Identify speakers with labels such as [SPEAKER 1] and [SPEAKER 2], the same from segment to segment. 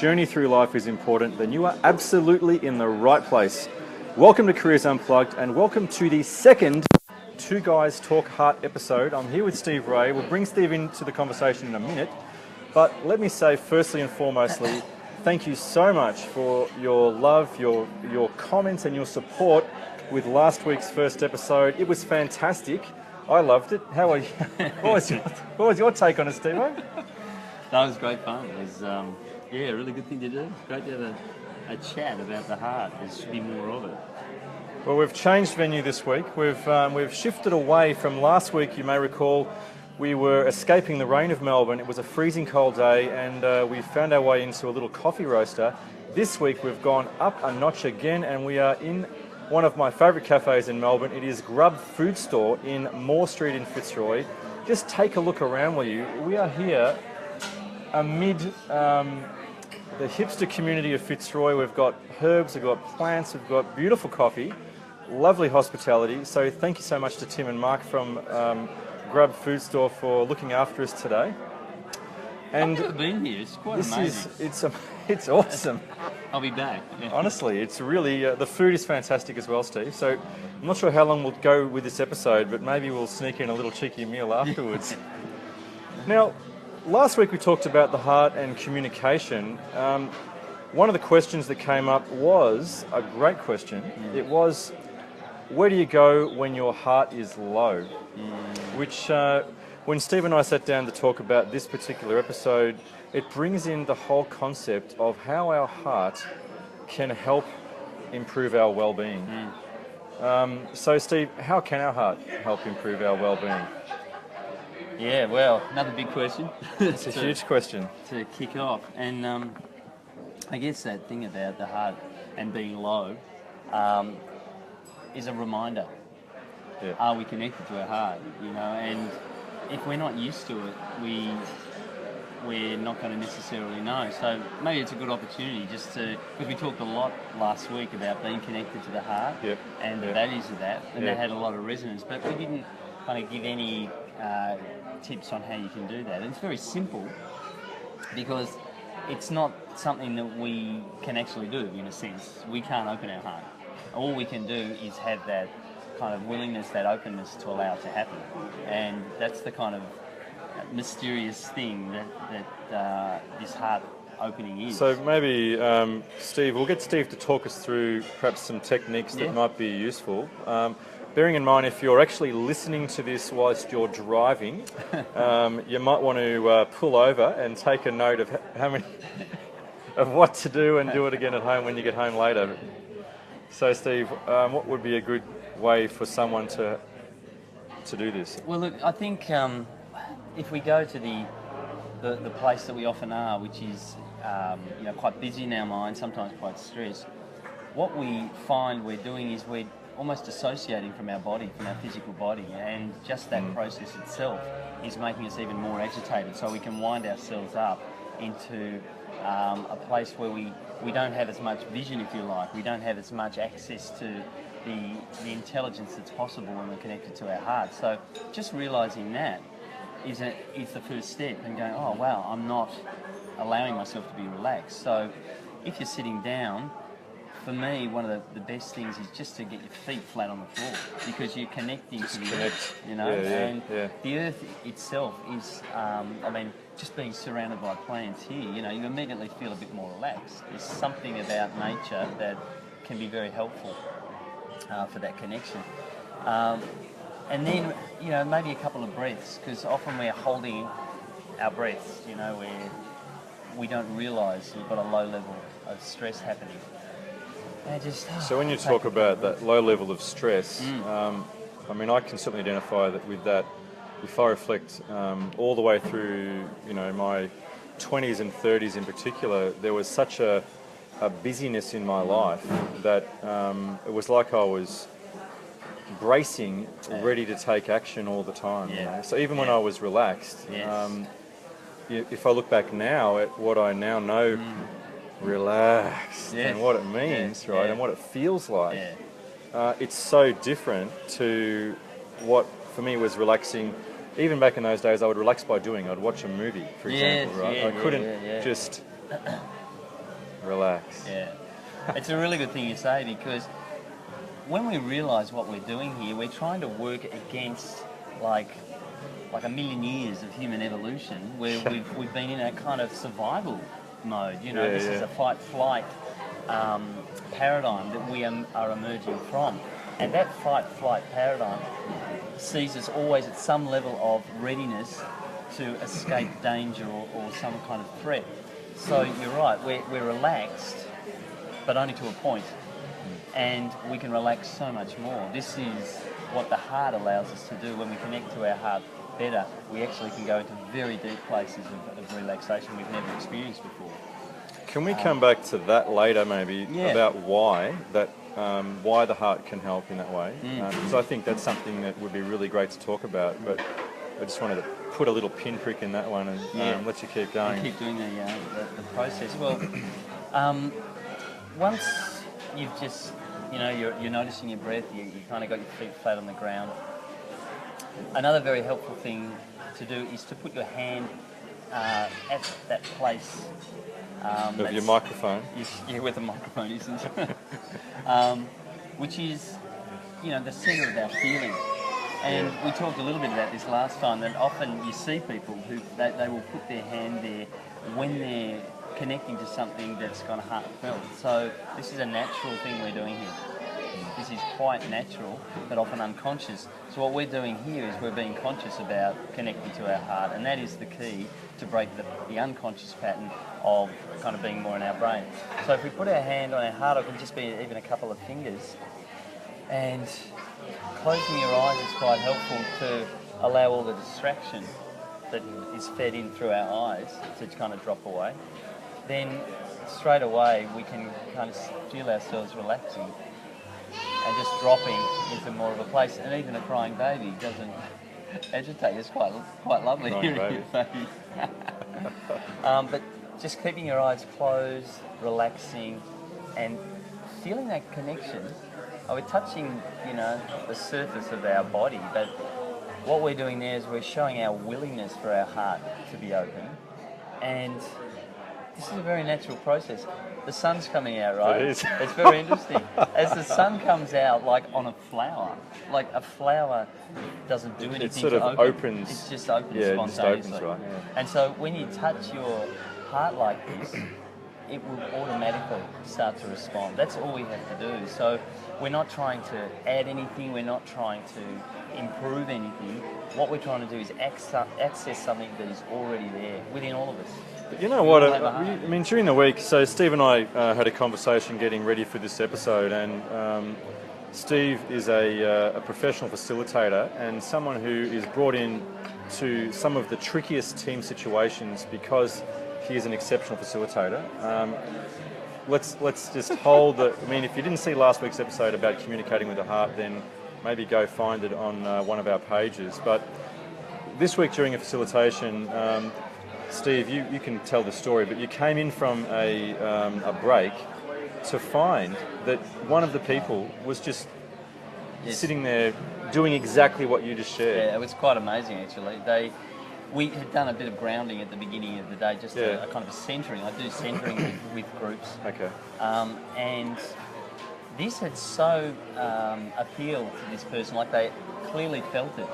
[SPEAKER 1] journey through life is important, then you are absolutely in the right place. Welcome to Careers Unplugged, and welcome to the second Two Guys Talk Heart episode. I'm here with Steve Ray. We'll bring Steve into the conversation in a minute, but let me say firstly and foremostly, thank you so much for your love, your comments and your support with last week's first episode. It was fantastic. I loved it. How are you? What was your take on it, Steve?
[SPEAKER 2] That was great fun. It was, a really good thing to do. Great to have a chat about the heart. There should be more of it.
[SPEAKER 1] Well, we've changed venue this week. We've shifted away from last week. You may recall we were escaping the rain of Melbourne. It was a freezing cold day, and we found our way into a little coffee roaster. This week we've gone up a notch again, and we are in one of my favourite cafes in Melbourne. It is Grub Food Store in Moore Street in Fitzroy. Just take a look around, will you? We are here amid the hipster community of Fitzroy. We've got herbs, we've got plants, we've got beautiful coffee, lovely hospitality. So thank you so much to Tim and Mark from Grub Food Store for looking after us today.
[SPEAKER 2] And I've never been here. It's quite amazing.
[SPEAKER 1] It's awesome.
[SPEAKER 2] I'll be back. Yeah.
[SPEAKER 1] Honestly, it's really the food is fantastic as well, Steve. So I'm not sure how long we'll go with this episode, but maybe we'll sneak in a little cheeky meal afterwards. Now, last week we talked about the heart and communication. One of the questions that came up was a great question. It was, where do you go when your heart is low? Which, when Steve and I sat down to talk about this particular episode, it brings in the whole concept of how our heart can help improve our well-being. So Steve, how can our heart help improve our well-being?
[SPEAKER 2] Yeah, well, another big question.
[SPEAKER 1] It's a huge question.
[SPEAKER 2] To kick off. And I guess that thing about the heart and being low is a reminder.
[SPEAKER 1] Yeah.
[SPEAKER 2] Are we connected to our heart? And if we're not used to it, we're not going to necessarily know. So maybe it's a good opportunity just to, because we talked a lot last week about being connected to the heart and the values of that, and that had a lot of resonance, but we didn't kind of give any tips on how you can do that. And it's very simple because it's not something that we can actually do in a sense. We can't open our heart. All we can do is have that kind of willingness, that openness to allow it to happen. And that's the kind of mysterious thing that this heart opening is.
[SPEAKER 1] So maybe, Steve, we'll get Steve to talk us through perhaps some techniques that might be useful. Bearing in mind, if you're actually listening to this whilst you're driving, you might want to pull over and take a note of of what to do and do it again at home when you get home later. So, Steve, what would be a good way for someone to do this?
[SPEAKER 2] Well, look, I think if we go to the place that we often are, which is quite busy in our mind, sometimes quite stressed, what we find we're doing is we're almost dissociating from our body, from our physical body, and just that process itself is making us even more agitated. So we can wind ourselves up into a place where we don't have as much vision, if you like. We don't have as much access to the intelligence that's possible when we're connected to our heart. So just realising that is the first step, and going, oh wow, I'm not allowing myself to be relaxed. So if you're sitting down, for me, one of the best things is just to get your feet flat on the floor, because you're connecting to the earth, the earth itself is, just being surrounded by plants here, you immediately feel a bit more relaxed. There's something about nature that can be very helpful for that connection. And then, maybe a couple of breaths, because often we're holding our breaths, where we don't realise we've got a low level of stress happening.
[SPEAKER 1] So when you talk about that low level of stress, I can certainly identify that with that. If I reflect all the way through, my 20s and 30s in particular, there was such a busyness in my life that it was like I was bracing, ready to take action all the time. So even when I was relaxed, if I look back now at what I now know, relaxed and what it means, and what it feels like, it's so different to what for me was relaxing. Even back in those days, I would relax by doing. I'd watch a movie, for example, right? I couldn't just relax.
[SPEAKER 2] Yeah. It's a really good thing you say, because when we realise what we're doing here, we're trying to work against like a million years of human evolution, where we've been in a kind of survival mode. This is a fight-flight paradigm that we are emerging from. And that fight-flight paradigm sees us always at some level of readiness to escape danger or some kind of threat. So you're right, we're relaxed, but only to a point. And we can relax so much more. This is what the heart allows us to do. When we connect to our heart better, we actually can go into very deep places of relaxation we've never experienced before.
[SPEAKER 1] Can we come back to that later, maybe, about why the heart can help in that way? Because I think that's something that would be really great to talk about, but I just wanted to put a little pinprick in that one and let you keep going.
[SPEAKER 2] Keep doing the process. Well, once you've just, you're noticing your breath, you kind of got your feet flat on the ground. Another very helpful thing to do is to put your hand at that place.
[SPEAKER 1] Of your microphone?
[SPEAKER 2] Yeah, where the microphone isn't. Which is, the centre of our feeling. And we talked a little bit about this last time, that often you see people who they will put their hand there when they're connecting to something that's kind of heartfelt. So this is a natural thing we're doing here. This is quite natural, but often unconscious. So what we're doing here is we're being conscious about connecting to our heart, and that is the key to break the unconscious pattern of kind of being more in our brain. So if we put our hand on our heart, it can just be even a couple of fingers, and closing your eyes is quite helpful to allow all the distraction that is fed in through our eyes to kind of drop away. Then straight away we can kind of feel ourselves relaxing and just dropping into more of a place. And even a crying baby doesn't agitate. It's quite lovely hearing your baby. But just keeping your eyes closed, relaxing, and feeling that connection. We're touching, the surface of our body, but what we're doing there is we're showing our willingness for our heart to be open. And this is a very natural process. The sun's coming out, right?
[SPEAKER 1] It is.
[SPEAKER 2] It's very interesting. As the sun comes out, like on a flower, like a flower doesn't do anything.
[SPEAKER 1] It sort
[SPEAKER 2] to
[SPEAKER 1] of
[SPEAKER 2] open.
[SPEAKER 1] opens.
[SPEAKER 2] It just opens
[SPEAKER 1] It
[SPEAKER 2] spontaneously.
[SPEAKER 1] just opens, right? Yeah.
[SPEAKER 2] And so when you touch your heart like this, it will automatically start to respond. That's all we have to do. So we're not trying to add anything. We're not trying to improve anything. What we're trying to do is access something that is already there within all of us.
[SPEAKER 1] But you know what? During the week, so Steve and I had a conversation getting ready for this episode, and Steve is a professional facilitator and someone who is brought in to some of the trickiest team situations because he is an exceptional facilitator. Let's just hold the. If you didn't see last week's episode about communicating with the heart, then maybe go find it on one of our pages. But this week during a facilitation, Steve, you can tell the story, but you came in from a break to find that one of the people was just sitting there doing exactly what you just shared.
[SPEAKER 2] Yeah, it was quite amazing actually. We had done a bit of grounding at the beginning of the day, just a kind of a centering. I do centering with groups.
[SPEAKER 1] Okay.
[SPEAKER 2] And this had so appealed to this person, like they clearly felt it,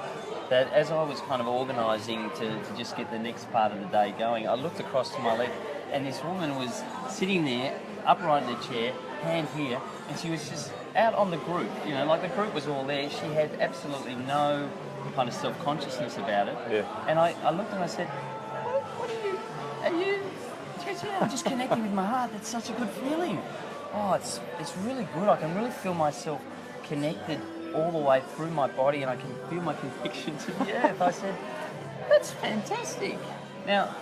[SPEAKER 2] that as I was kind of organising to just get the next part of the day going, I looked across to my left and this woman was sitting there, upright in the chair, hand here, and she was just out on the group, like the group was all there. She had absolutely no kind of self-consciousness about it.
[SPEAKER 1] Yeah.
[SPEAKER 2] And I looked and I said, what are you? She goes, yeah, I'm just connecting with my heart. That's such a good feeling. Oh, it's really good. I can really feel myself connected all the way through my body, and I can feel my connection to the earth. I said, that's fantastic. Now,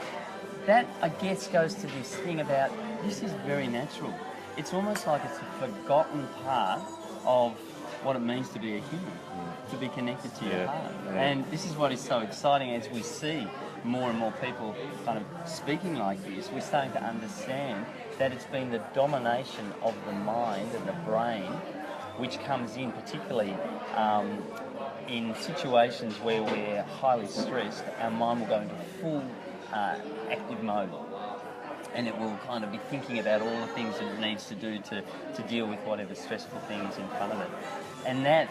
[SPEAKER 2] that, I guess, goes to this thing about this is very natural. It's almost like it's a forgotten part of what it means to be a human, to be connected to your heart. Yeah. And this is what is so exciting as we see more and more people kind of speaking like this. We're starting to understand that it's been the domination of the mind and the brain which comes in particularly in situations where we're highly stressed. Our mind will go into full active mode. and it will kind of be thinking about all the things that it needs to do to deal with whatever stressful thing is in front of it. And that,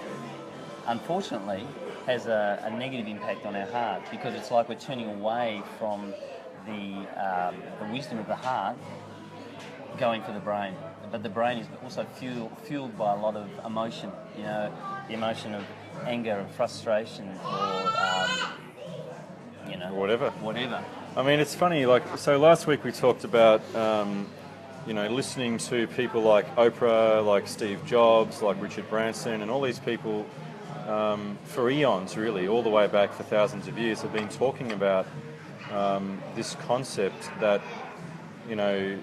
[SPEAKER 2] unfortunately, has a negative impact on our heart, because it's like we're turning away from the wisdom of the heart, going for the brain. But the brain is also fueled by a lot of emotion, you know, the emotion of anger and frustration, or you know,
[SPEAKER 1] whatever. I mean, it's funny, like, so last week we talked about, you know, listening to people like Oprah, like Steve Jobs, like Richard Branson, and all these people for eons, really, all the way back for thousands of years, have been talking about this concept that, you know,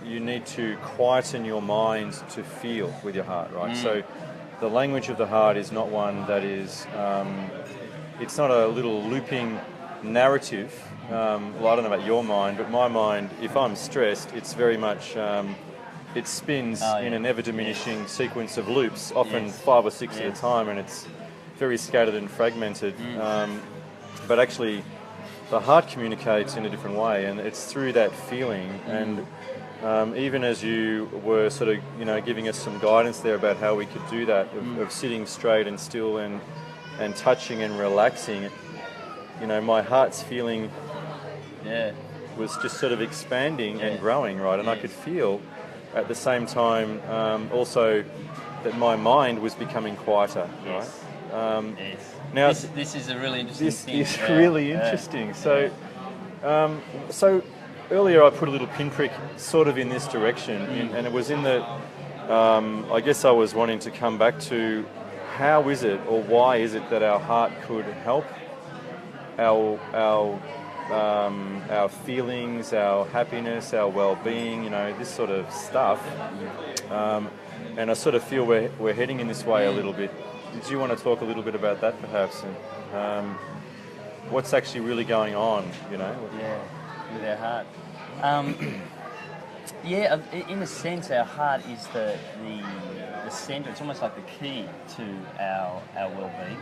[SPEAKER 1] you need to quieten your mind to feel with your heart, right? So the language of the heart is not one that is, it's not a little looping narrative. Well, I don't know about your mind, but my mind, if I'm stressed, it's very much, it spins in an ever-diminishing sequence of loops, often 5 or 6 at a time, and it's very scattered and fragmented. But actually, the heart communicates in a different way, and it's through that feeling. And even as you were sort of, you know, giving us some guidance there about how we could do that, of sitting straight and still and touching and relaxing, you know, my heart's feeling was just sort of expanding and growing, right? And I could feel at the same time also that my mind was becoming quieter, right? Now
[SPEAKER 2] this is a really interesting thing.
[SPEAKER 1] This is really interesting. So, so earlier I put a little pinprick sort of in this direction, and it was in that I guess I was wanting to come back to how is it, or why is it, that our heart could help our feelings, our happiness, our well-being, you know, this sort of stuff. And I sort of feel we're heading in this way a little bit. Did you want to talk a little bit about that, perhaps, and what's actually really going on, you know?
[SPEAKER 2] With our heart. In a sense, our heart is the centre. It's almost like the key to our well-being,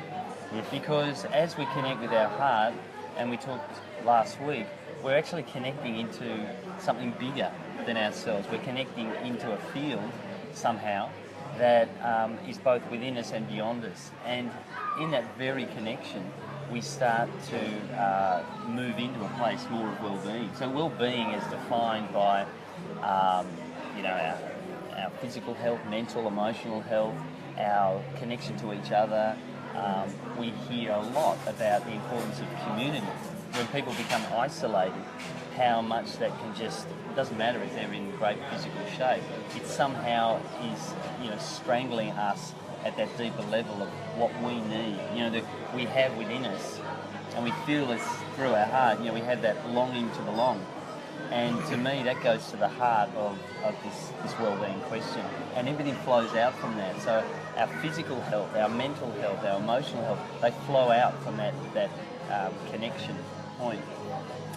[SPEAKER 2] because as we connect with our heart, and we talked last week, we're actually connecting into something bigger than ourselves. We're connecting into a field somehow that is both within us and beyond us. And in that very connection, we start to move into a place more of well-being. So well-being is defined by, you know, our physical health, mental, emotional health, our connection to each other. We hear a lot about the importance of community. When people become isolated, how much that can just, it doesn't matter if they're in great physical shape, it somehow is, you know, strangling us at that deeper level of what we need, you know, that we have within us. And we feel this through our heart, you know, we have that longing to belong. And to me, that goes to the heart of this well-being question. And everything flows out from that. So our physical health, our mental health, our emotional health, they flow out from that connection point.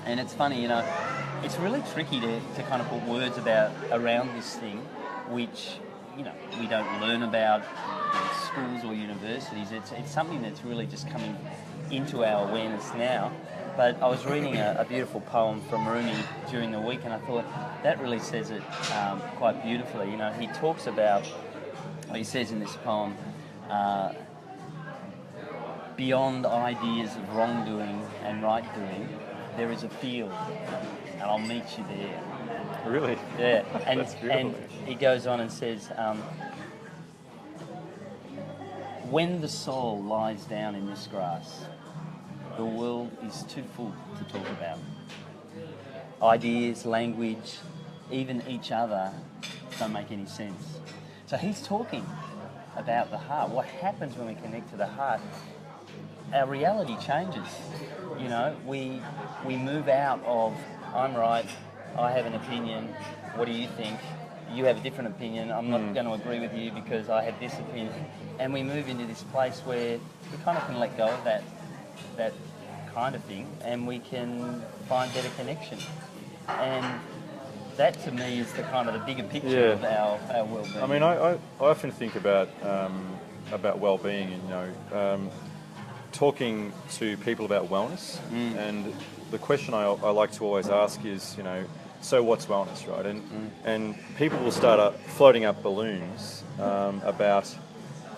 [SPEAKER 2] And it's funny, you know, it's really tricky to kind of put words around this thing, which, you know, we don't learn about in schools or universities. It's something that's really just coming into our awareness now. But I was reading a beautiful poem from Rumi during the week, and I thought that really says it quite beautifully. You know, he talks about, he says in this poem, beyond ideas of wrongdoing and right doing, there is a field, and I'll meet you there.
[SPEAKER 1] Really?
[SPEAKER 2] Yeah.
[SPEAKER 1] That's beautiful.
[SPEAKER 2] And he goes on and says, when the soul lies down in this grass, the world is too full to talk about. Ideas, language, even each other don't make any sense. So he's talking about the heart. What happens when we connect to the heart? Our reality changes. You know, we move out of, I'm right, I have an opinion, what do you think? You have a different opinion, I'm not going to agree with you because I have this opinion. And we move into this place where we kind of can let go of that kind of thing, and we can find better connection. And that to me is the kind of the bigger picture of our well-being.
[SPEAKER 1] I mean, I often think about well-being, you know, talking to people about wellness, and the question I like to always ask is, you know, so what's wellness, right? And people will start up floating up balloons about,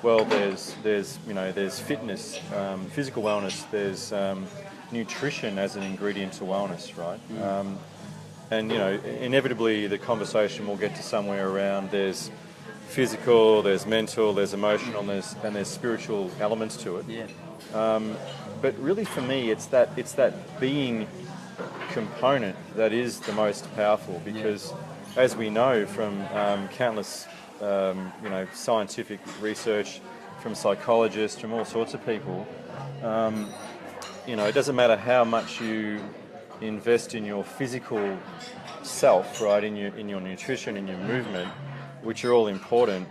[SPEAKER 1] well, there's fitness, physical wellness, there's nutrition as an ingredient to wellness, right? And inevitably the conversation will get to somewhere around there's physical, there's mental, there's emotional, and there's spiritual elements to it.
[SPEAKER 2] Yeah.
[SPEAKER 1] But really, for me, it's that being component that is the most powerful, because, as we know from countless, scientific research, from psychologists, from all sorts of people, it doesn't matter how much you invest in your physical self, right, in your nutrition, in your movement, which are all important.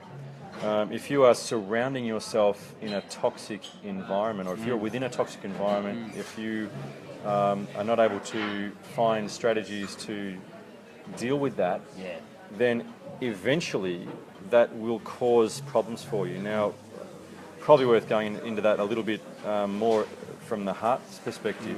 [SPEAKER 1] If you are surrounding yourself in a toxic environment, or if you're within a toxic environment, if you are not able to find strategies to deal with that, then eventually that will cause problems for you. Now, probably worth going into that a little bit more from the heart's perspective.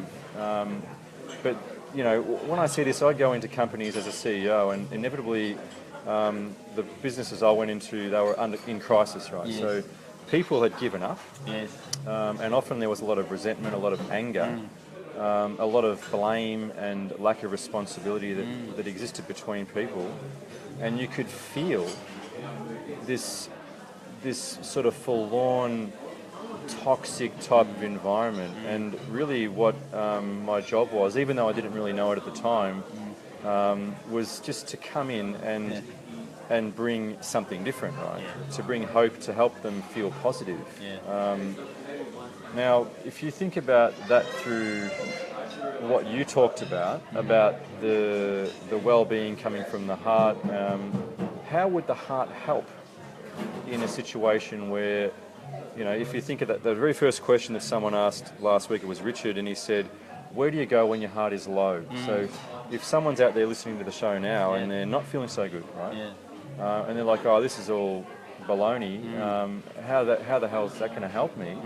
[SPEAKER 1] But when I see this, I go into companies as a CEO, and inevitably the businesses I went into, they were in crisis, right?
[SPEAKER 2] Yes.
[SPEAKER 1] So people had given up,
[SPEAKER 2] Yes.
[SPEAKER 1] and often there was a lot of resentment, a lot of anger, a lot of blame and lack of responsibility that existed between people, and you could feel this sort of forlorn, toxic type of environment. And really what my job was, even though I didn't really know it at the time, was just to come in and bring something different, right? To bring hope, to help them feel positive. Now, if you think about that through what you talked about the well-being coming from the heart, how would the heart help in a situation where, if you think of that, the very first question that someone asked last week, it was Richard, and he said, where do you go when your heart is low? So if someone's out there listening to the show now and they're not feeling so good, right? And they're like, oh, this is all baloney. How the hell is that going to help me?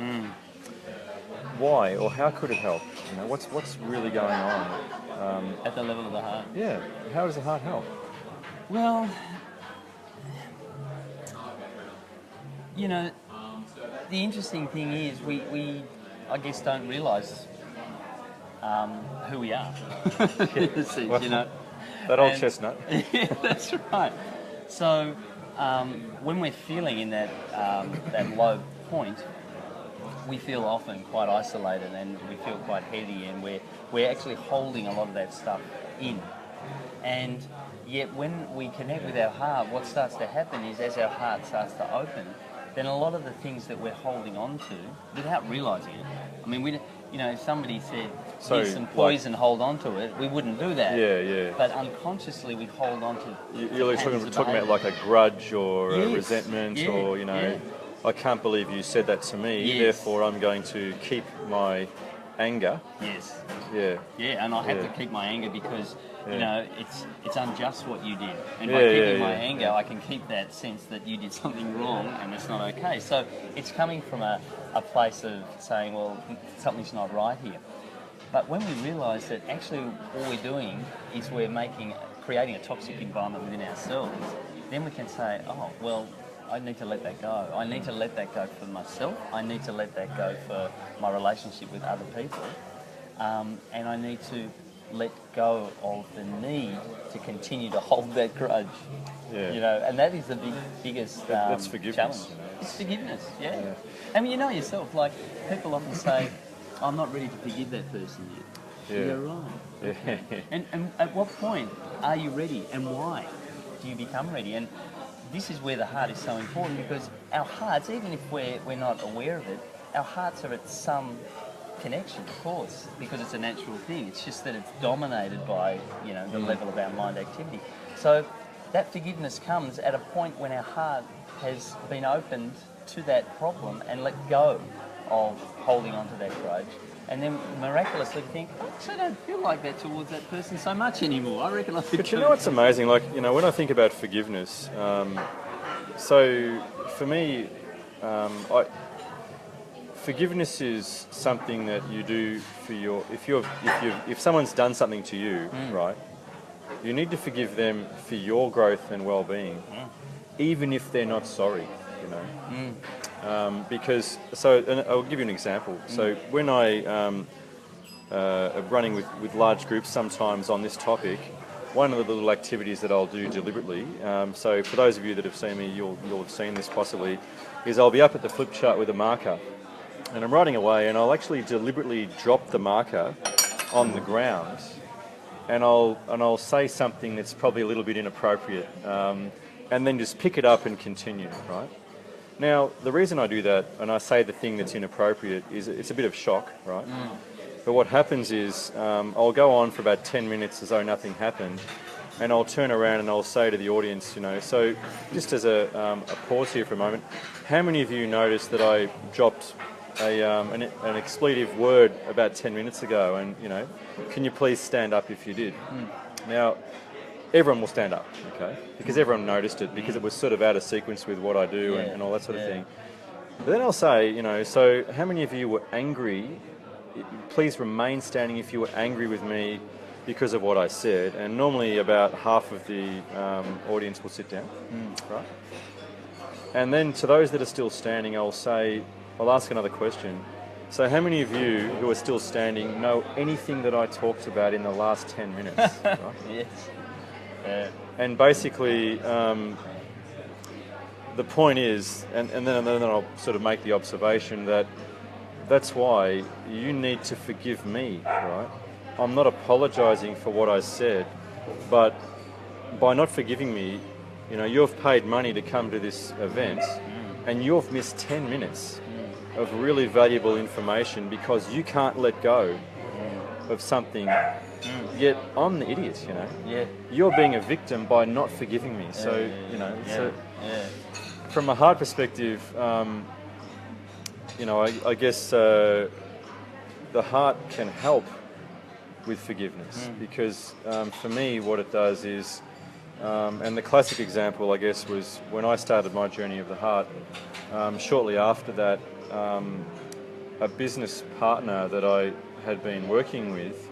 [SPEAKER 1] Why, or how could it help? What's really going on?
[SPEAKER 2] At the level of the heart.
[SPEAKER 1] Yeah, how does the heart help?
[SPEAKER 2] Well, the interesting thing is we I guess, don't realise who we are. In a sense,
[SPEAKER 1] That old chestnut.
[SPEAKER 2] Yeah, that's right. So when we're feeling in that low point, we feel often quite isolated, and we feel quite heady, and we're actually holding a lot of that stuff in. And yet when we connect with our heart, what starts to happen is, as our heart starts to open, then a lot of the things that we're holding on to, without realising it, I mean, if somebody said, here's some poison, hold on to it, we wouldn't do that.
[SPEAKER 1] Yeah.
[SPEAKER 2] But unconsciously we hold on to
[SPEAKER 1] You're talking about like a grudge or a resentment, or, I can't believe you said that to me, therefore I'm going to keep my anger.
[SPEAKER 2] Yes.
[SPEAKER 1] Yeah.
[SPEAKER 2] Yeah, and I have to keep my anger because, it's unjust what you did. And by keeping my anger, I can keep that sense that you did something wrong and it's not okay. So it's coming from a place of saying, well, something's not right here. But when we realise that actually all we're doing is we're creating a toxic environment within ourselves, then we can say, oh, well, I need to let that go. I need to let that go for myself. I need to let that go for my relationship with other people. And I need to let go of the need to continue to hold that grudge. Yeah. And that is the biggest
[SPEAKER 1] that's forgiveness,
[SPEAKER 2] challenge. It's forgiveness, yeah. I mean, yourself, like, people often say, I'm not ready to forgive that person yet.
[SPEAKER 1] Yeah.
[SPEAKER 2] You're right. Okay. And at what point are you ready, and why do you become ready? And this is where the heart is so important, because our hearts, even if we're not aware of it, our hearts are at some connection, of course, because it's a natural thing. It's just that it's dominated by, the level of our mind activity. So that forgiveness comes at a point when our heart has been opened to that problem and let go of holding on to that grudge. And then miraculously think, I actually don't feel like that towards that person so much anymore. I reckon I think.
[SPEAKER 1] But what's amazing? Like, when I think about forgiveness, so for me, forgiveness is something that you do for if someone's done something to you, right? You need to forgive them for your growth and well-being, even if they're not sorry, you know. Because, and I'll give you an example. So when I am running with large groups sometimes on this topic, one of the little activities that I'll do deliberately, so for those of you that have seen me, you'll have seen this possibly, is I'll be up at the flip chart with a marker and I'm writing away, and I'll actually deliberately drop the marker on the ground, and I'll say something that's probably a little bit inappropriate, and then just pick it up and continue, right? Now, the reason I do that, and I say the thing that's inappropriate, is it's a bit of shock, right? But what happens is I'll go on for about 10 minutes as though nothing happened, and I'll turn around and I'll say to the audience, you know, so just as a pause here for a moment, how many of you noticed that I dropped an expletive word about 10 minutes ago, and, you know, can you please stand up if you did? Now, everyone will stand up, okay, because everyone noticed it, because it was sort of out of sequence with what I do and all that sort of thing. But then I'll say, you know, so how many of you were angry? Please remain standing if you were angry with me because of what I said. And normally about half of the audience will sit down, right? And then to those that are still standing, I'll ask another question. So how many of you who are still standing know anything that I talked about in the last 10 minutes? Right?
[SPEAKER 2] Yes.
[SPEAKER 1] And basically, the point is, and then I'll sort of make the observation that that's why you need to forgive me, right? I'm not apologising for what I said, but by not forgiving me, you know, you've paid money to come to this event, and you've missed 10 minutes of really valuable information because you can't let go of something. Yet I'm the idiot, you know. Yeah. You're being a victim by not forgiving me. So, you know, from a heart perspective, you know, I guess the heart can help with forgiveness because for me what it does is, and the classic example I guess was when I started my journey of the heart, shortly after that, a business partner that I had been working with,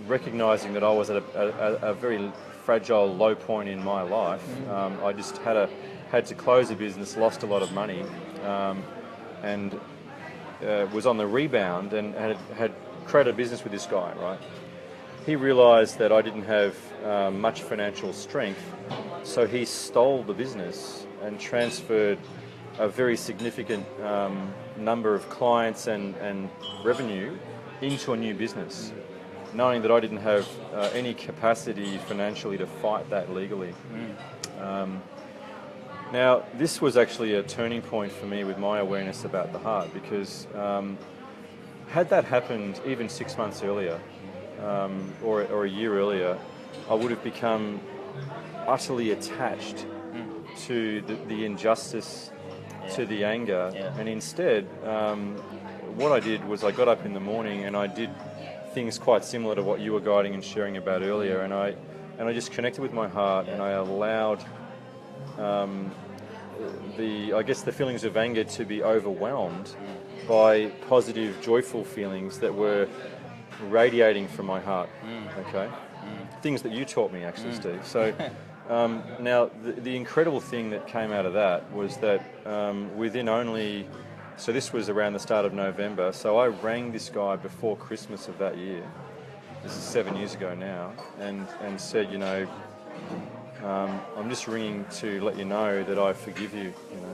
[SPEAKER 1] recognising that I was at a very fragile low point in my life, I just had to close a business, lost a lot of money, and was on the rebound and had created a business with this guy, right? He realised that I didn't have much financial strength, so he stole the business and transferred a very significant number of clients and revenue into a new business, knowing that I didn't have any capacity financially to fight that legally. Now, this was actually a turning point for me with my awareness about the heart, because had that happened even 6 months earlier, or a year earlier, I would have become utterly attached to the injustice, to the anger, and instead, what I did was I got up in the morning and I did things quite similar to what you were guiding and sharing about earlier, and I just connected with my heart, and I allowed the feelings of anger to be overwhelmed by positive, joyful feelings that were radiating from my heart. Okay, things that you taught me actually, Steve. So now the incredible thing that came out of that was that within only, so this was around the start of November, so I rang this guy before Christmas of that year, this is 7 years ago now, and said, you know, I'm just ringing to let you know that I forgive you, you know.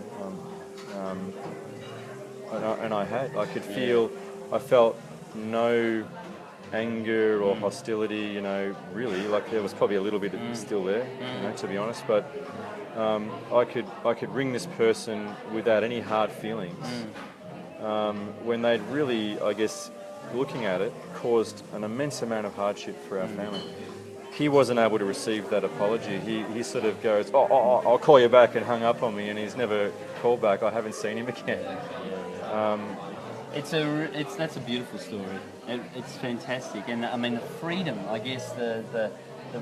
[SPEAKER 1] And I felt no anger or hostility, you know, really, like there was probably a little bit still there, you know, to be honest, but I could ring this person without any hard feelings, when they'd really, I guess, looking at it, caused an immense amount of hardship for our family. He wasn't able to receive that apology. He sort of goes, I'll call you back, and hung up on me, and he's never called back. I haven't seen him again.
[SPEAKER 2] That's a beautiful story. It's fantastic, and I mean the freedom, I guess the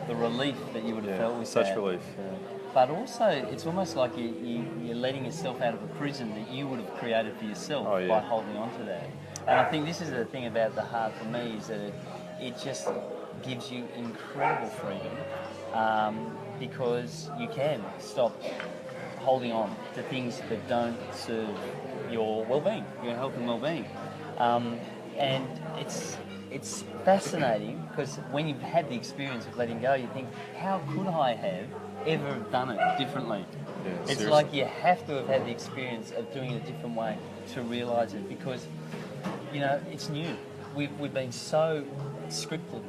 [SPEAKER 2] relief that you would have felt with
[SPEAKER 1] such
[SPEAKER 2] that.
[SPEAKER 1] relief.
[SPEAKER 2] But also, it's almost like you're letting yourself out of a prison that you would have created for yourself by holding on to that. And I think this is the thing about the heart for me, is that it just gives you incredible freedom because you can stop holding on to things that don't serve your well-being, your health and well-being. And it's fascinating because when you've had the experience of letting go, you think, how could I have ever done it differently?
[SPEAKER 1] Yeah,
[SPEAKER 2] it's
[SPEAKER 1] seriously.
[SPEAKER 2] like you have to have had the experience of doing it a different way to realise it, because it's new. We've been so scripted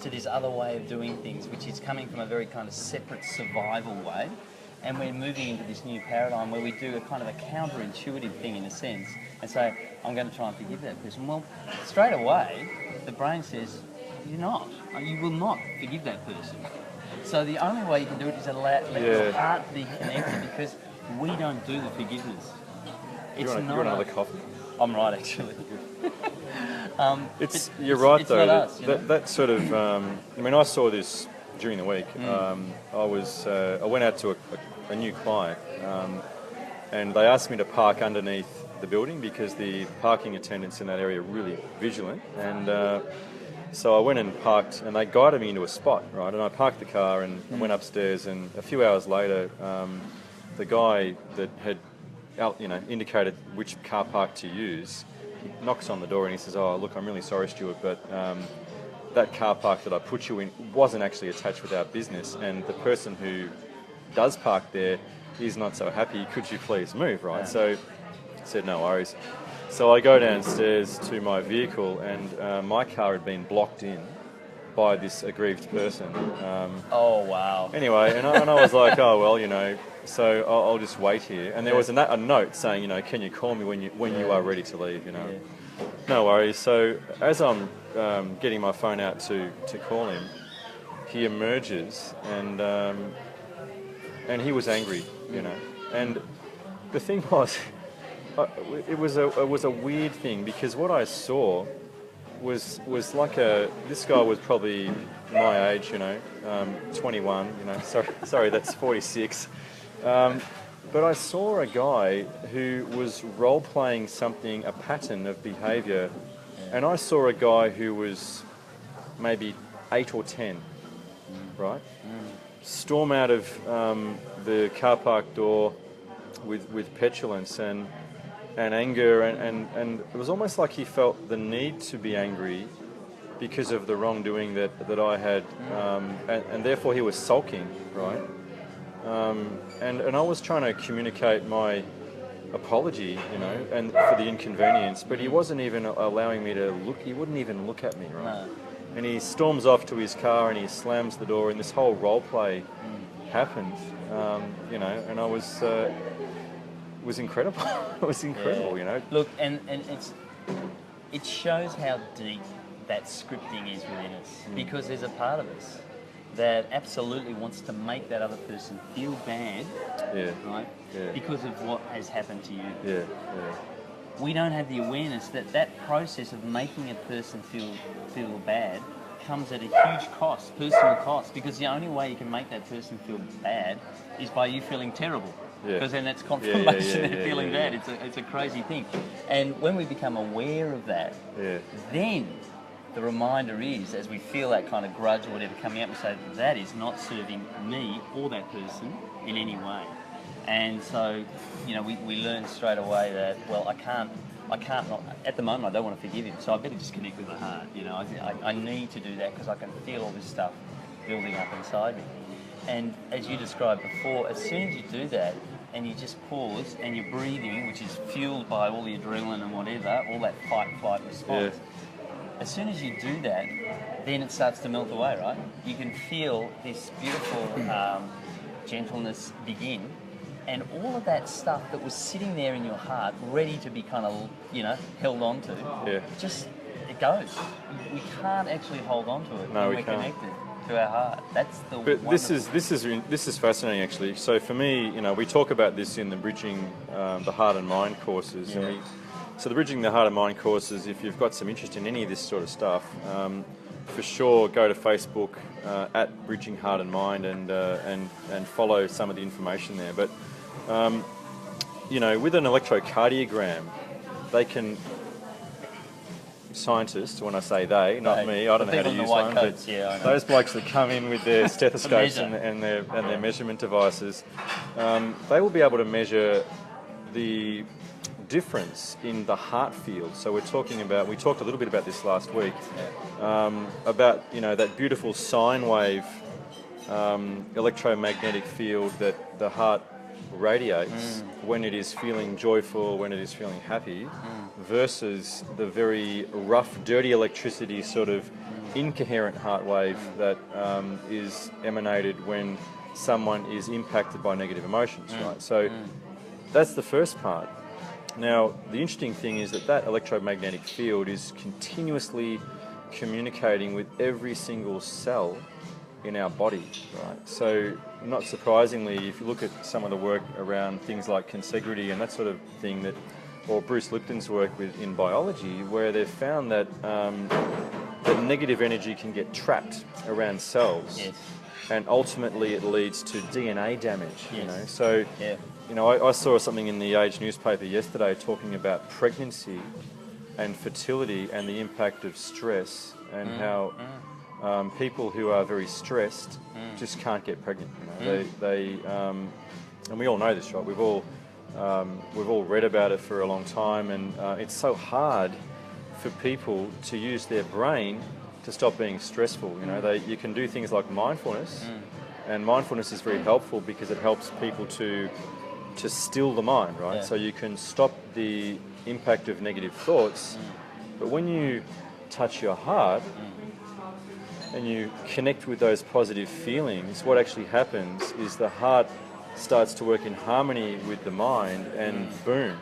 [SPEAKER 2] to this other way of doing things, which is coming from a very kind of separate survival way, and we're moving into this new paradigm where we do a kind of a counterintuitive thing in a sense and say, I'm going to try and forgive that person. Well, straight away, the brain says, you're not. You will not forgive that person. So the only way you can do it is let your heart be connected, because we don't do the forgiveness.
[SPEAKER 1] You want another coffee?
[SPEAKER 2] I'm right, actually.
[SPEAKER 1] You're right,
[SPEAKER 2] it's
[SPEAKER 1] though.
[SPEAKER 2] Not us,
[SPEAKER 1] that sort of. I saw this during the week. I went out to a new client, and they asked me to park underneath the building because the parking attendants in that area are really vigilant. And so I went and parked, and they guided me into a spot, right? And I parked the car and went upstairs. And a few hours later, the guy that had indicated which car park to use, he knocks on the door and he says, "Oh, look, I'm really sorry, Stuart, but that car park that I put you in wasn't actually attached with our business, and the person who does park there is not so happy. Could you please move?" Right? So I said, "No worries." So I go downstairs to my vehicle, and my car had been blocked in by this aggrieved person.
[SPEAKER 2] Oh, wow.
[SPEAKER 1] Anyway, and I was like, "Oh well, so I'll just wait here." And there was a note saying, "Can you call me when you are ready to leave?"
[SPEAKER 2] Yeah.
[SPEAKER 1] No worries. So as I'm getting my phone out to call him, he emerges, and he was angry, And the thing was, it was a weird thing, because what I saw was like this guy was probably my age, 21. Sorry, that's 46. But I saw a guy who was role-playing something, a pattern of behaviour, and I saw a guy who was maybe 8 or 10, right? Storm out of the car park door with petulance and anger, and it was almost like he felt the need to be angry because of the wrongdoing that I had, and therefore he was sulking, right? And I was trying to communicate my apology, and for the inconvenience, but he wasn't even allowing me to look. He wouldn't even look at me, right?
[SPEAKER 2] No.
[SPEAKER 1] And he storms off to his car and he slams the door, and this whole role play happened, and I was. It was incredible. It was incredible,
[SPEAKER 2] Look, and it shows how deep that scripting is within us, because there's a part of us that absolutely wants to make that other person feel bad, right?
[SPEAKER 1] Yeah.
[SPEAKER 2] Because of what has happened to you.
[SPEAKER 1] Yeah.
[SPEAKER 2] We don't have the awareness that process of making a person feel bad comes at a huge cost, personal cost, because the only way you can make that person feel bad is by you feeling terrible. Because then that's confirmation of feeling bad. It's a crazy thing. And when we become aware of that, then the reminder is, as we feel that kind of grudge or whatever coming up, we say, that is not serving me or that person in any way. And so, we learn straight away that, well, I can't not, at the moment I don't want to forgive him, so I better just connect with my heart. I need to do that because I can feel all this stuff building up inside me. And as you described before, as soon as you do that and you just pause and you're breathing, which is fueled by all the adrenaline and whatever, all that fight-flight response, as soon as you do that, then it starts to melt away, right? You can feel this beautiful gentleness begin, and all of that stuff that was sitting there in your heart, ready to be kind of, held on to, just, it goes. We can't actually hold on to it when we're connected to our heart. That's the. But
[SPEAKER 1] this is fascinating, actually. So for me, we talk about this in the Bridging the Heart and Mind courses.
[SPEAKER 2] Yeah.
[SPEAKER 1] So the Bridging the Heart and Mind courses, if you've got some interest in any of this sort of stuff, for sure go to Facebook at Bridging Heart and Mind and follow some of the information there. But with an electrocardiogram, they can scientists, when I say they, not me, I don't know how to use one,
[SPEAKER 2] coats,
[SPEAKER 1] but those blokes that come in with their stethoscopes and their measurement devices, they will be able to measure the difference in the heart field. So we talked a little bit about this last week, about that beautiful sine wave electromagnetic field that the heart radiates when it is feeling joyful, when it is feeling happy, versus the very rough, dirty electricity sort of incoherent heart wave that is emanated when someone is impacted by negative emotions, right? So that's the first part. Now, the interesting thing is that electromagnetic field is continuously communicating with every single cell in our body, right? So, not surprisingly, if you look at some of the work around things like consegrity and that sort of thing, or Bruce Lipton's work in biology, where they've found that that negative energy can get trapped around cells, and ultimately it leads to DNA damage. So. I saw something in the Age newspaper yesterday talking about pregnancy and fertility and the impact of stress and how people who are very stressed just can't get pregnant. And we all know this, right? We've all read about it for a long time, and it's so hard for people to use their brain to stop being stressful. You can do things like mindfulness, and mindfulness is very helpful because it helps people to still the mind, right? Yeah. So you can stop the impact of negative thoughts, but when you touch your heart and you connect with those positive feelings, what actually happens is the heart starts to work in harmony with the mind, and boom,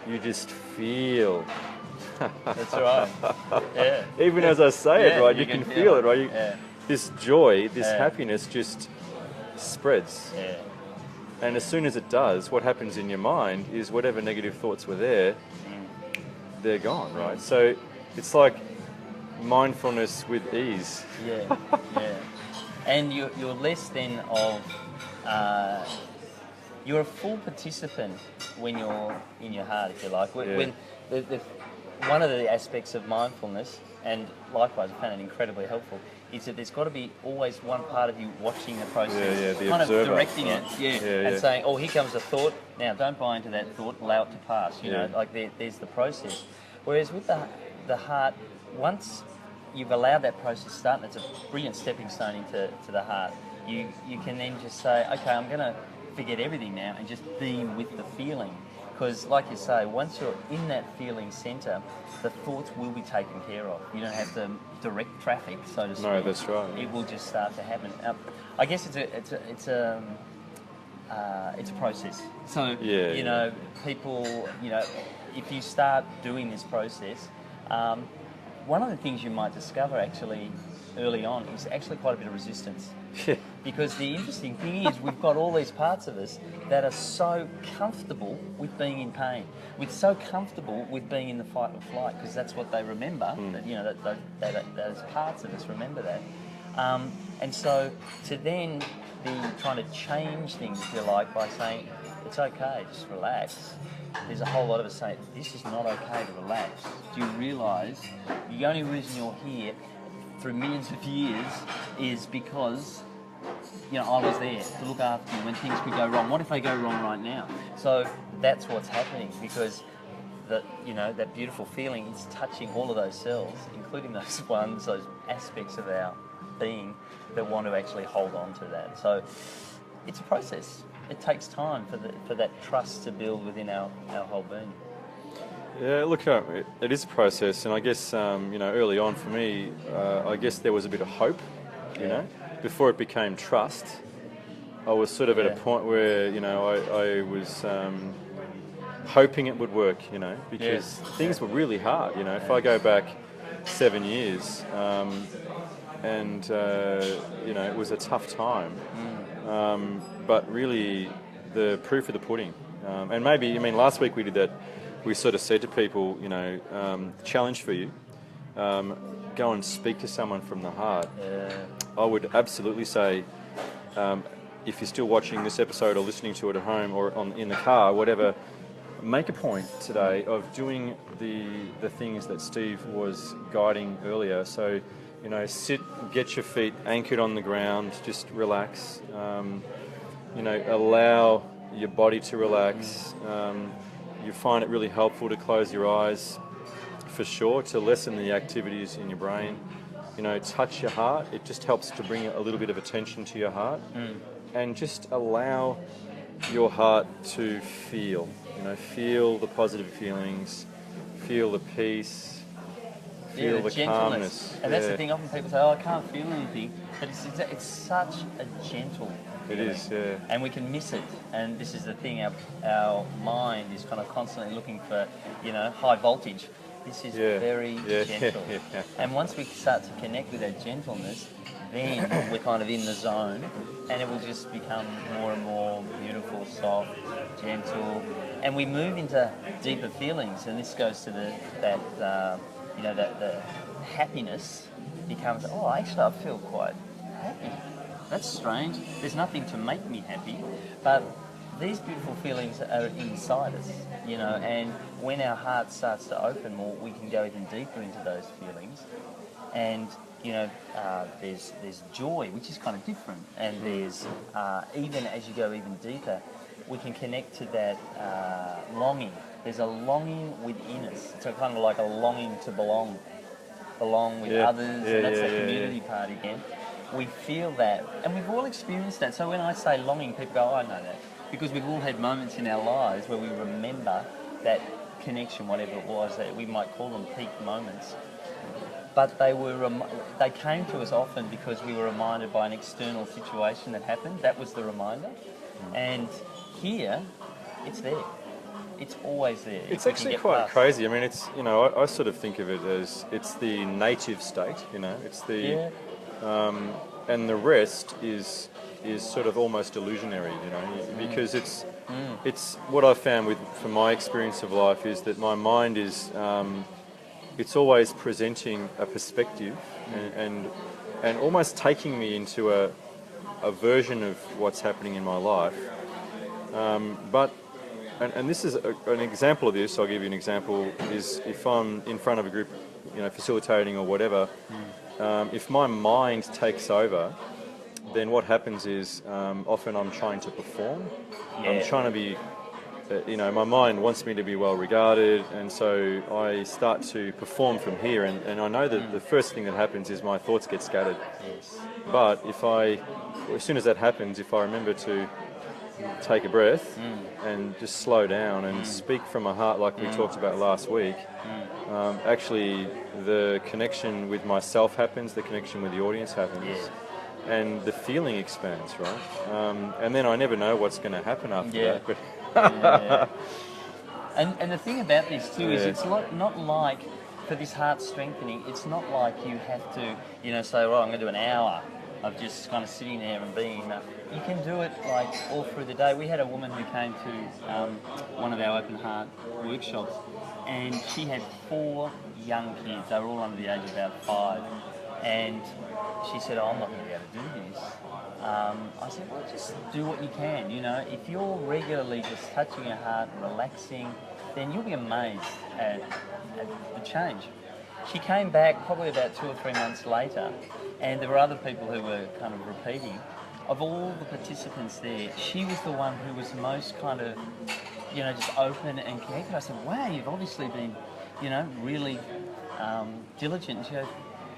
[SPEAKER 1] you just feel.
[SPEAKER 2] That's right. Yeah.
[SPEAKER 1] Even as I say it, right, you can feel it, right? This joy, this happiness just spreads.
[SPEAKER 2] Yeah.
[SPEAKER 1] And as soon as it does, what happens in your mind is whatever negative thoughts were there, they're gone, right? So it's like mindfulness with ease.
[SPEAKER 2] Yeah. And you're less then of... you're a full participant when you're in your heart, if you like. When one of the aspects of mindfulness, and likewise I found it incredibly helpful, is that there's got to be always one part of you watching the process,
[SPEAKER 1] the
[SPEAKER 2] kind
[SPEAKER 1] observer,
[SPEAKER 2] of directing it, and saying, oh, here comes a thought, now don't buy into that thought, allow it to pass, like there's the process. Whereas with the heart, once you've allowed that process to start, and it's a brilliant stepping stone into the heart, you can then just say, okay, I'm going to forget everything now and just beam with the feeling. Because, like you say, once you're in that feeling centre, the thoughts will be taken care of. You don't have to direct traffic, so to speak.
[SPEAKER 1] No, that's right.
[SPEAKER 2] It will just start to happen. I guess it's a process. So people, if you start doing this process, one of the things you might discover actually early on is actually quite a bit of resistance.
[SPEAKER 1] Yeah.
[SPEAKER 2] Because the interesting thing is we've got all these parts of us that are so comfortable with being in pain, so comfortable with being in the fight or flight, because that's what they remember. That those parts of us remember that. And so to then be trying to change things, if you like, by saying, it's okay, just relax. There's a whole lot of us saying, this is not okay to relax. Do you realise the only reason you're here through millions of years is because I was there to look after you when things could go wrong. What if they go wrong right now? So that's what's happening, because that beautiful feeling is touching all of those cells, including those aspects of our being that want to actually hold on to that. So it's a process. It takes time for that trust to build within our whole being.
[SPEAKER 1] Yeah, look, it is a process, and I guess early on for me, I guess there was a bit of hope, before it became trust. I was sort of at a point where I was hoping it would work, because things were really hard. If I go back 7 years, and it was a tough time, but really the proof of the pudding. And maybe last week we did that. We sort of said to people, challenge for you, go and speak to someone from the heart.
[SPEAKER 2] Yeah.
[SPEAKER 1] I would absolutely say, if you're still watching this episode or listening to it at home or in the car, whatever, make a point today of doing the things that Steve was guiding earlier. So, sit, get your feet anchored on the ground, just relax. Allow your body to relax. You find it really helpful to close your eyes, for sure, to lessen the activities in your brain. Touch your heart. It just helps to bring a little bit of attention to your heart, and just allow your heart to feel. Feel the positive feelings, feel the peace, feel the calmness.
[SPEAKER 2] And that's the thing. Often people say, "Oh, I can't feel anything," but it's such a gentle.
[SPEAKER 1] It is, yeah.
[SPEAKER 2] And we can miss it. And this is the thing. Our mind is kind of constantly looking for, high voltage. This is very gentle. Yeah. And once we start to connect with that gentleness, then we're kind of in the zone, and it will just become more and more beautiful, soft, gentle, and we move into deeper feelings. And this goes to the happiness becomes. Oh, actually, I feel quite happy. That's strange. There's nothing to make me happy, but these beautiful feelings are inside us, and when our heart starts to open more, we can go even deeper into those feelings. And, there's joy, which is kind of different. And there's, even as you go even deeper, we can connect to that longing. There's a longing within us. It's kind of like a longing to belong with others, and that's the community part again. We feel that, and we've all experienced that. So when I say longing, people go, "Oh, I know that," because we've all had moments in our lives where we remember that connection, whatever it was, that we might call them peak moments. But they came to us often because we were reminded by an external situation that happened. That was the reminder. And here, it's there. It's always there.
[SPEAKER 1] It's actually quite crazy. I mean, it's, I sort of think of it as it's the native state, it's the... and the rest is sort of almost illusionary, because it's what I've found from my experience of life is that my mind is it's always presenting a perspective and almost taking me into a version of what's happening in my life. And this is an example of this. I'll give you an example. Is if I'm in front of a group, facilitating or whatever. If my mind takes over, then what happens is often I'm trying to perform. I'm trying to be, my mind wants me to be well regarded, and so I start to perform from here. And I know that the first thing that happens is my thoughts get scattered.
[SPEAKER 2] Yes.
[SPEAKER 1] But as soon as that happens, if I remember to take a breath and just slow down and speak from my heart like we talked about last week, actually the connection with myself happens, the connection with the audience happens, and the feeling expands, right? And then I never know what's going to happen after that. But
[SPEAKER 2] And the thing about this too is it's not like, for this heart strengthening, it's not like you have to, say, well, I'm going to do an hour of just kind of sitting there and being enough. You can do it like all through the day. We had a woman who came to one of our open heart workshops, and she had 4 young kids. They were all under the age of about 5. And she said, "Oh, I'm not going to be able to do this." I said, "Well, just do what you can. If you're regularly just touching your heart, relaxing, then you'll be amazed at the change." She came back probably about 2 or 3 months later, and there were other people who were kind of repeating. Of all the participants there, she was the one who was most kind of, just open and connected. I said, "Wow, you've obviously been, really diligent." And she goes,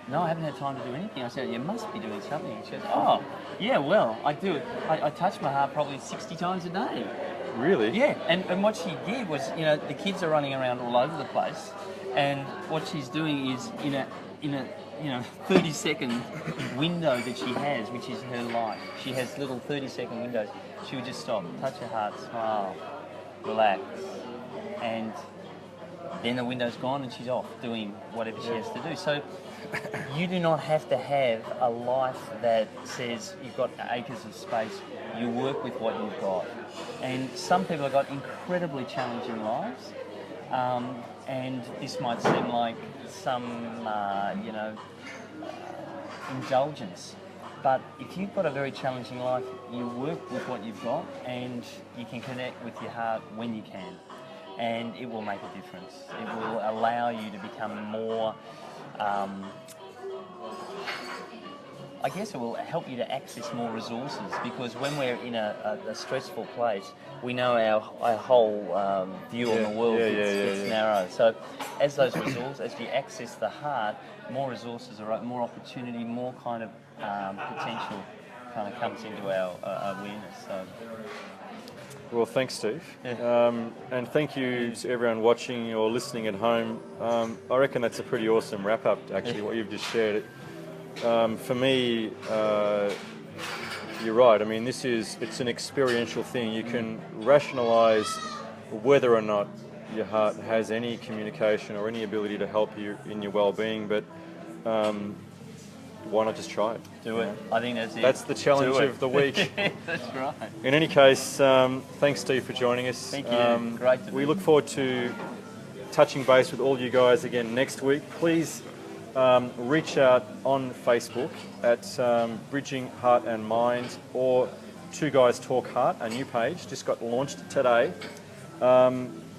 [SPEAKER 2] "No, I haven't had time to do anything." I said, "You must be doing something." She goes, "Oh, yeah, well, I do it. I touch my heart probably 60 times a day."
[SPEAKER 1] Really?
[SPEAKER 2] Yeah, and what she did was, the kids are running around all over the place, and what she's doing is in a 30-second window that she has, which is her life. She has little 30-second windows. She would just stop, touch her heart, smile, relax, and then the window's gone and she's off doing whatever she has to do. So you do not have to have a life that says you've got acres of space. You work with what you've got. And some people have got incredibly challenging lives. And this might seem like some, indulgence. But if you've got a very challenging life, you work with what you've got and you can connect with your heart when you can. and it will make a difference. It will allow you to become more, I guess it will help you to access more resources, because when we're in a stressful place, we know our whole view on the world gets narrow. So as those resources, as you access the heart, more resources are more opportunity, more kind of potential kind of comes into our awareness. So.
[SPEAKER 1] Well, thanks, Steve. And thank you to everyone watching or listening at home. I reckon that's a pretty awesome wrap-up, actually, what you've just shared. For me, you're right. I mean, it's an experiential thing. You can rationalise whether or not your heart has any communication or any ability to help you in your well-being, but why not just try it?
[SPEAKER 2] Do it. I think that's it.
[SPEAKER 1] That's the challenge of the week.
[SPEAKER 2] That's right.
[SPEAKER 1] In any case, thanks, Steve, for joining us.
[SPEAKER 2] Thank you. Great to be.
[SPEAKER 1] We look forward to touching base with all you guys again next week. Please reach out on Facebook at Bridging Heart and Mind, or Two Guys Talk Heart, a new page, just got launched today.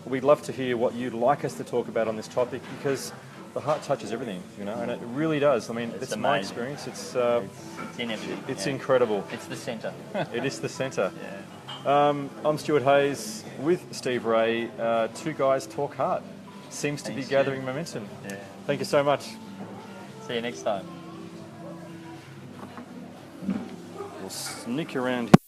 [SPEAKER 1] We'd love to hear what you'd like us to talk about on this topic, because the heart touches everything, and it really does. I mean, it's my experience. It's
[SPEAKER 2] in everything.
[SPEAKER 1] It's incredible.
[SPEAKER 2] It's the centre.
[SPEAKER 1] It is the centre.
[SPEAKER 2] Yeah.
[SPEAKER 1] I'm Stuart Hayes with Steve Ray. Two Guys Talk Heart seems to be gathering momentum.
[SPEAKER 2] Yeah.
[SPEAKER 1] Thank you so much.
[SPEAKER 2] See you next time.
[SPEAKER 1] We'll sneak around here.